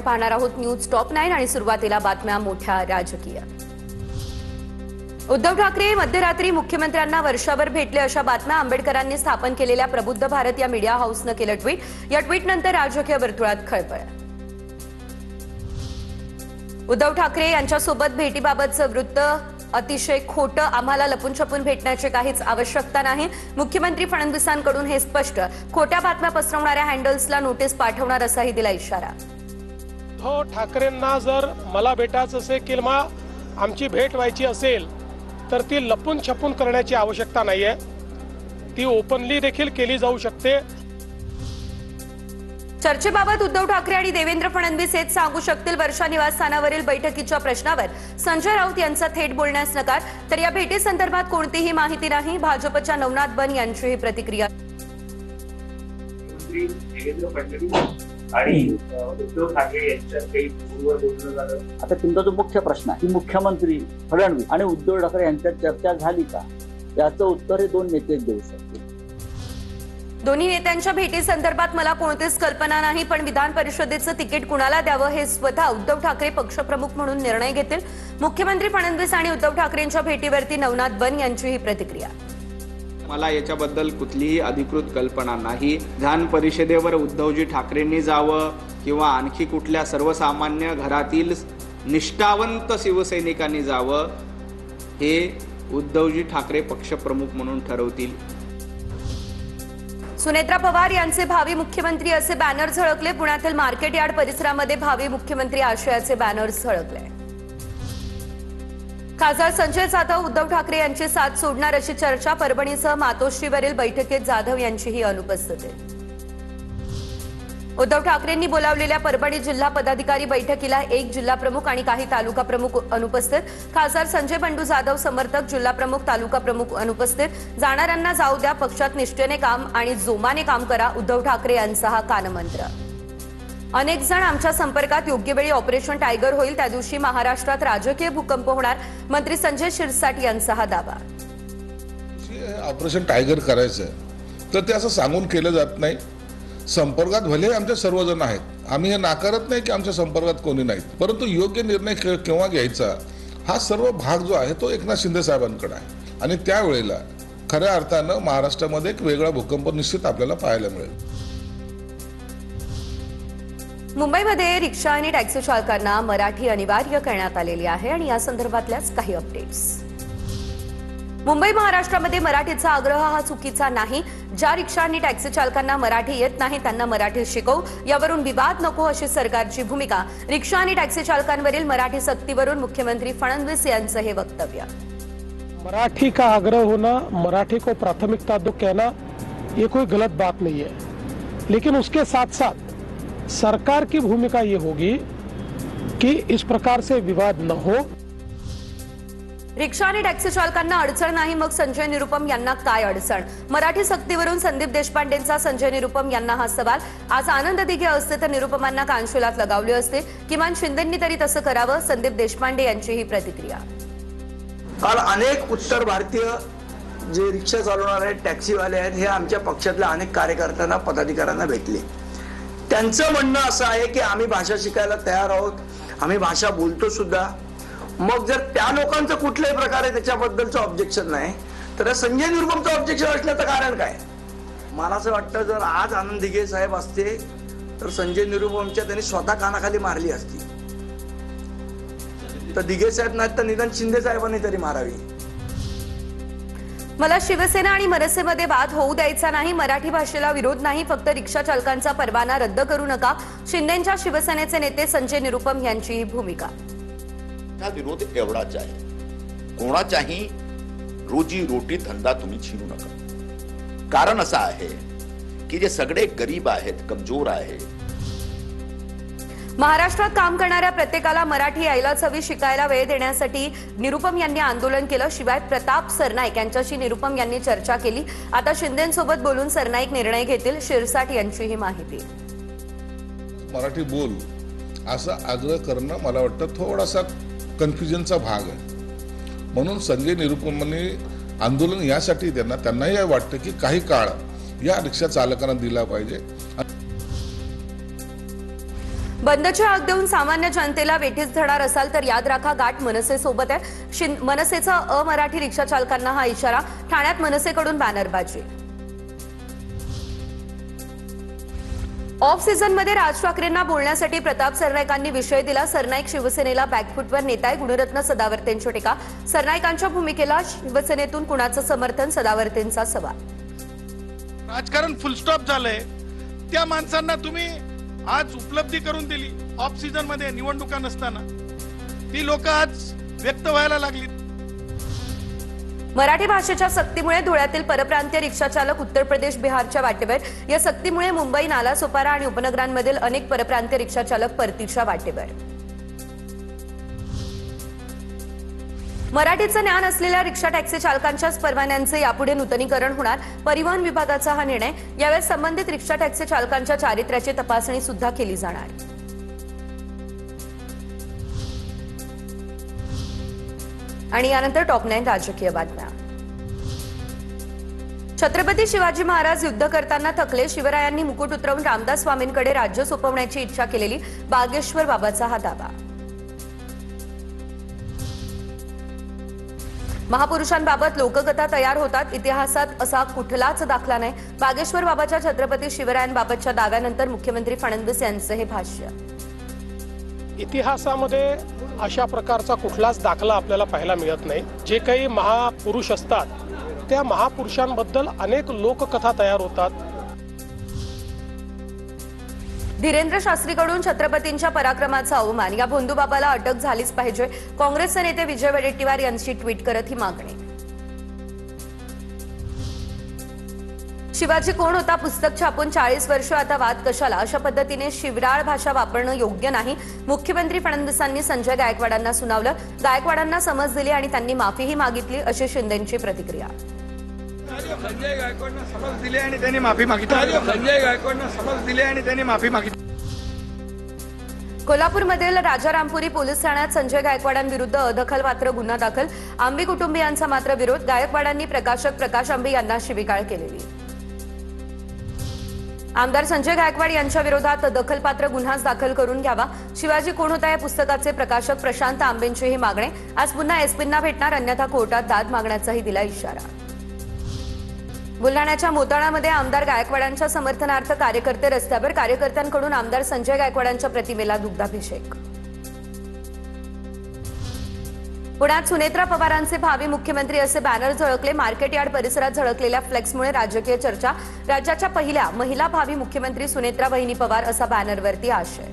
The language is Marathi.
पाहणार आहोत न्यूज टॉप 9 आणि सुरुवातीला बातम्या मोठ्या राजकीय। उद्धव ठाकरे मध्यरात्री मुख्यमंत्र्यांना वर्षभर भेटले अशा बातम्या। आंबेडकरांनी स्थापन केलेल्या प्रबुद्ध भारत या मीडिया हाऊसने केलं ट्विट। या ट्विटनंतर राजकीय वर्तुळात खळबळ। उद्धव ठाकरे यांच्यासोबत भेटीबाबतचं वृत्त अतिशय खोटं, आम्हाला लपून छपून भेटण्याची काहीच आवश्यकता नाही। मुख्यमंत्री फडणवीसांकडून हे स्पष्ट, खोट्या बातम्या पसरवणाऱ्या हँडल्सला नोटीस पाठवणार असाही दिला इशारा। उद्धव ठाकरेंना जर मला भेटायचं असेल किंवा आमची भेट व्हायची असेल तर ती लपून छपून करण्याची आवश्यकता नाहीये, ती ओपनली देखील केली जाऊ शकते। चर्चेबाबत उद्धव ठाकरे आणि देवेंद्र फडणवीस हेच सांगू शकतील। वर्षा निवासस्थानावरील बैठकीच्या प्रश्नावर संजय राऊत यांचा थेट बोलण्यास नकार, तर या भेटीसंदर्भात कोणतीही माहिती नाही। भाजपच्या नवनाथ बन यांची ही प्रतिक्रिया। देवेंद्र फडणवीस आणि उद्धव ठाकरे यांच्यात काही फोनवर बोलणं झालं? आता तुमचा जो मुख्य प्रश्न आहे की मुख्यमंत्री फडणवीस आणि उद्धव ठाकरे यांच्यात चर्चा झाली का, याचं उत्तर हे दोन नेतेच देऊ शकतील। दोन्ही नेत्यांच्या भेटीसंदर्भात मला कोणतीच कल्पना नाही, पण विधान परिषदेचं तिकीट कुणाला द्यावं हे स्वतः उद्धव ठाकरे पक्षप्रमुख म्हणून निर्णय घेतील। मुख्यमंत्री फडणवीस आणि उद्धव ठाकरेंच्या भेटीवरती नवनाथ बन यांची ही प्रतिक्रिया। मला याच्याबद्दल कुठलीही अधिकृत कल्पना नाही। विधान परिषदेवर उद्धवजी ठाकरेंनी जावं किंवा आणखी कुठल्या सर्वसामान्य घरातील निष्ठावंत शिवसैनिकांनी जावं हे उद्धवजी ठाकरे पक्षप्रमुख म्हणून ठरवतील। सुनेत्रा पवार यांचे भावी मुख्यमंत्री असे बॅनर झळकले। पुण्यातील मार्केट यार्ड परिसरामध्ये भावी मुख्यमंत्री आशयाचे बॅनर झळकले। खासदार संजय जाधव उद्धव ठाकरे यांची साथ सोडणार अशी चर्चा। परभणीसह मातोश्रीवरील बैठकीत जाधव यांचीही अनुपस्थिती। उद्धव ठाकरेंनी बोलावलेल्या परभणी जिल्हा पदाधिकारी बैठकीला एक जिल्हा प्रमुख आणि काही तालुका प्रमुख अनुपस्थित। खासदार संजय बंडू जाधव समर्थक, जिल्हा प्रमुख, तालुका प्रमुख अनुपस्थित। जाणाऱ्यांना जाऊ द्या, पक्षात निष्ठेने काम आणि जोमाने काम करा, उद्धव ठाकरे यांचा हा कानमंत्र। अनेक जण आमच्या संपर्कात, योग्य वेळी ऑपरेशन टायगर होईल त्या दिवशी महाराष्ट्रात राजकीय भूकंप होणार, मंत्री संजय शिरसाट यांचा हा दावा। ऑपरेशन टायगर करायचं तर ते असं सांगून केलं जात नाही। संपर्कात भले आमचे सर्वजण आहेत, आम्ही हे नाकारत नाही की आमच्या संपर्कात कोणी नाहीत, परंतु योग्य निर्णय केव्हा घ्यायचा हा सर्व भाग जो आहे तो एकनाथ शिंदे साहेबांकडे आहे आणि त्यावेळेला खऱ्या अर्थानं महाराष्ट्रामध्ये एक वेगळा भूकंप निश्चित आपल्याला पाहायला मिळेल। मुंबईमध्ये रिक्षा आणि टॅक्सी चालकांना मराठी अनिवार्य करण्यात आलेली आहे आणि या संदर्भातल्याच काही अपडेट्स। मुंबई महाराष्ट्रामध्ये मराठीचा आग्रह हा चुकीचा नाही। ज्या रिक्षा आणि टॅक्सी चालकांना मराठी येत नाही त्यांना मराठी शिकवू, यावरून विवाद नको अशी सरकारची भूमिका। रिक्षा आणि टॅक्सी चालकांवरील मराठी सक्तीवरून मुख्यमंत्री फडणवीस यांचं हे वक्तव्य। मराठी का आग्रह होना, मराठी को प्राथमिकता दो कहना, ये कोई गलत बात नहीं है, लेकिन उसके साथ साथ सरकार की भूमिका ये होगी कि इस प्रकार से विवाद न हो। रिक्षा आणि टॅक्सी चालकांना अडचण नाही, मग संजय निरुपम यांना काय अडचण? मराठी सक्तीवरून संदीप देशपांडेंचा संजय निरुपम यांना हा सवाल। आज आनंद दिघे असते तर निरुपमांना कानशिलात लगावले असते, किमान शिंदेंनी तरी तसं करावं, संदीप देशपांडे यांची ही प्रतिक्रिया। काल अनेक उत्तर भारतीय जे रिक्षा चालवणारे आहेत, टॅक्सीवाले आहेत, हे आमच्या पक्षातल्या अनेक कार्यकर्त्यांना, पदाधिकाऱ्यांना भेटले। त्यांचं म्हणणं असं आहे की आम्ही भाषा शिकायला तयार आहोत, आम्ही भाषा बोलतो सुद्धा। मग जर त्या लोकांचं कुठल्याही प्रकारे त्याच्याबद्दलचं ऑब्जेक्शन नाही तर संजय निरुपमचं ऑब्जेक्शन असण्याचं कारण काय? मला असं वाटतं जर आज आनंद दिघे साहेब असते तर संजय निरुपमच्या त्यांनी स्वतः कानाखाली मारली असती। तर दिघे साहेब नाही तर निदान शिंदे साहेबांनी तरी मारावी। मला शिवसेना आणि मनसेमध्ये वाद होऊ द्यायचा नाही, मराठी भाषेला विरोध नाही, फक्त रिक्षा चालकांचा परवाना रद्द करू नका, शिंदेंच्या शिवसेनेचे नेते संजय निरुपम यांची ही भूमिका। हा विरोध एवढाच आहे, कोणाच्याही रोजी रोटी धंदा तुम्ही छीनू नका। कारण असं आहे की जे सगळे गरीब आहेत, कमजोर आहेत। महाराष्ट्रात काम करणाऱ्या प्रत्येकाला मराठी यायलाच हवी, शिकायला वेळ देण्यासाठी निरुपम यांनी आंदोलन केलं। शिवाय प्रताप सरनाईक यांच्याशी निरुपम यांनी चर्चा केली। आता शिंदेंसोबत बोलून सरनाईक निर्णय घेतील, शिरसाट यांची ही माहिती। मराठी बोल असा आग्रह करणं मला वाटतं थोडासा कन्फ्युजनचा भाग आहे, म्हणून संजय निरुपमांनी आंदोलन यासाठी त्यांनाही वाटतं की काही काळ या रिक्षा चालकांना दिला पाहिजे। बंदची हाक देऊन सामान्य जनतेला वेठीस धरणार असाल तर याद राखा, गाठ मनसेसोबत आहे. मनसेचा अमराठी रिक्षा चालकांना हा इशारा. ठाण्यात मनसेकडून बॅनरबाजी. ऑफ सीझनमध्ये राज ठाकरेंना बोलण्यासाठी प्रताप सरनाईकांनी विषय दिला. सरनाईक शिवसेनेला बॅकफुटवर नेताय, गुणरत्न सदावर्तेंची टीका. सरनाईकांच्या भूमिकेला शिवसेनेतून कुणाचं समर्थन, सदावर्तेंचा सवाल. राजकारण फुलस्टॉप झालंय. त्या माणसांना तुम्ही आज उपलब्धी करून दिली ऑफ सीझन मध्ये, निवडणुका नसताना. ती लोक आज व्यक्त व्हायला लागली. मराठी भाषेच्या सक्तीमुळे धुळ्यातील परप्रांतीय रिक्षा चालक उत्तर प्रदेश, बिहारच्या वाटेवर. या सक्तीमुळे मुंबई, नालासोपारा आणि उपनगरांमधील अनेक परप्रांतीय रिक्षा चालक परतीच्या वाटेवर. मराठीचं ज्ञान असलेल्या रिक्षा टॅक्सी चालकांच्याच परवान्यांचे यापुढे नूतनीकरण होणार. परिवहन विभागाचा हा निर्णय. यावेळी संबंधित रिक्षा टॅक्सी चालकांच्या चारित्र्याची तपासणी सुद्धा केली जाणार. आणि यानंतर टॉप 9 राजकीय बातम्या. छत्रपती शिवाजी महाराज युद्ध करताना थकले. शिवरायांनी मुकुट उतरवून रामदास स्वामींकडे राज्य सोपवण्याची इच्छा केलेली. बागेश्वर बाबाचा हा दावा. महापुरुषांबाबत लोककथा तयार होतात. इतिहासात असा कुठलाच दाखला नाही. बागेश्वर बाबाच्या छत्रपती शिवरायांबाबतच्या दाव्यानंतर मुख्यमंत्री फडणवीस यांचं हे भाष्य. इतिहासामध्ये अशा प्रकारचा कुठलाच दाखला आपल्याला पाहायला मिळत नाही. जे काही महापुरुष असतात त्या महापुरुषांबद्दल अनेक लोककथा तयार होतात. धीरेंद्र शास्त्रीकडून छत्रपतींच्या पराक्रमाचा अवमान. या भोंदूबाबाला अटक झालीच पाहिजे. काँग्रेसचे नेते विजय वडेट्टीवार यांची ट्विट करत ही मागणी. शिवाजी कोण होता पुस्तक छापून 40 वर्ष, आता वाद कशाला? अशा पद्धतीने शिवराळ भाषा वापरणं योग्य नाही. मुख्यमंत्री फडणवीसांनी संजय गायकवाडांना सुनावलं. गायकवाडांना समज दिली आणि त्यांनी माफीही मागितली, अशी शिंदेंची प्रतिक्रिया. संजय गायकवाडांना समज दिली आणि त्यांनी माफी मागितली. संजय गायकवाडांना समज दिली आणि त्यांनी माफी मागितली. कोल्हापूरमधील राजारामपुरी पोलीस ठाण्यात संजय गायकवाडांविरुद्ध अदखलपात्र गुन्हा दाखल. आंबी कुटुंबियांचा मात्र विरोध. गायकवाडांनी प्रकाशक प्रकाश आंबी यांना शिवीगाळ केलेली. आमदार संजय गायकवाड यांच्या विरोधात दखलपात्र गुन्हाच दाखल करून घ्यावा. शिवाजी कोण होता या पुस्तकाचे प्रकाशक प्रशांत आंबेंची ही मागणी. आज पुन्हा एसपींना भेटणार, अन्यथा कोर्टात दाद मागण्याचाही दिला इशारा. बुलढाण्याच्या मोताळामध्ये आमदार गायकवाडांच्या समर्थनार्थ कार्यकर्ते रस्त्यावर. कार्यकर्त्यांकडून आमदार संजय गायकवाडांच्या प्रतिमेला दुग्धाभिषेक. पुण्यात सुनेत्रा पवारांचे भावी मुख्यमंत्री असे बॅनर झळकले. मार्केट यार्ड परिसरात झळकलेल्या फ्लेक्समुळे राजकीय चर्चा. राज्याच्या पहिल्या महिला भावी मुख्यमंत्री सुनेत्रा वहिनी पवार असा बॅनरवरती आशय.